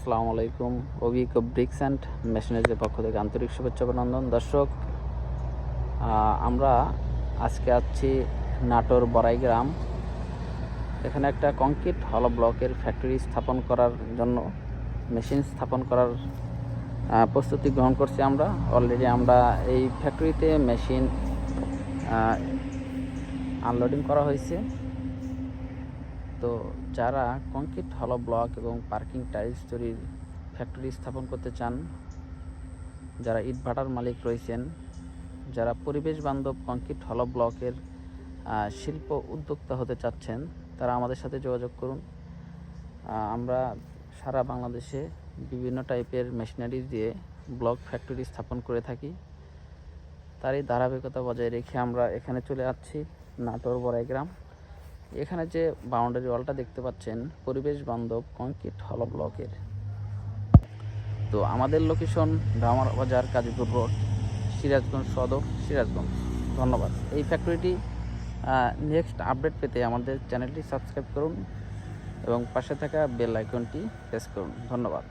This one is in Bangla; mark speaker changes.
Speaker 1: আসসালামু আলাইকুম। অভিক ব্রিক্স অ্যান্ড মেশিনারিজের পক্ষ থেকে আন্তরিক শুভেচ্ছা অভিনন্দন। দর্শক, আমরা আজকে আছি নাটোর বড়াইগ্রাম। এখানে একটা কংক্রিট হলো ব্লকের ফ্যাক্টরি স্থাপন করার জন্য মেশিন স্থাপন করার প্রস্তুতি গ্রহণ করছি। আমরা অলরেডি এই ফ্যাক্টরিতে মেশিন আনলোডিং করা হয়েছে। তো যারা কংক্রিট হলো ব্লক এবং পার্কিং টাইলস তৈরির ফ্যাক্টরি স্থাপন করতে চান, যারা ইটভাটার মালিক রয়েছেন, যারা পরিবেশ বান্ধব কংক্রিট হলো ব্লকের শিল্প উদ্যোক্তা হতে চাচ্ছেন, তারা আমাদের সাথে যোগাযোগ করুন। আমরা সারা বাংলাদেশে বিভিন্ন টাইপের মেশিনারিজ দিয়ে ব্লক ফ্যাক্টরি স্থাপন করে থাকি। তারই ধারাবাহিকতা বজায় রেখে আমরা এখানে চলে আসছি নাটোর বড়াইগ্রাম। এখানে যে বাউন্ডারি ওয়ালটা দেখতে পাচ্ছেন পরিবেশ বান্ধব কংক্রিট হলো ব্লকের। তো আমাদের লোকেশন ধামার বাজার, কাজীপুর রোড, সিরাজগঞ্জ সদর, সিরাজগঞ্জ। ধন্যবাদ। এই ফ্যাক্টরিটি নেক্সট আপডেট পেতে আমাদের চ্যানেলটি সাবস্ক্রাইব করুন এবং পাশে থাকা বেল আইকনটি প্রেস করুন। ধন্যবাদ।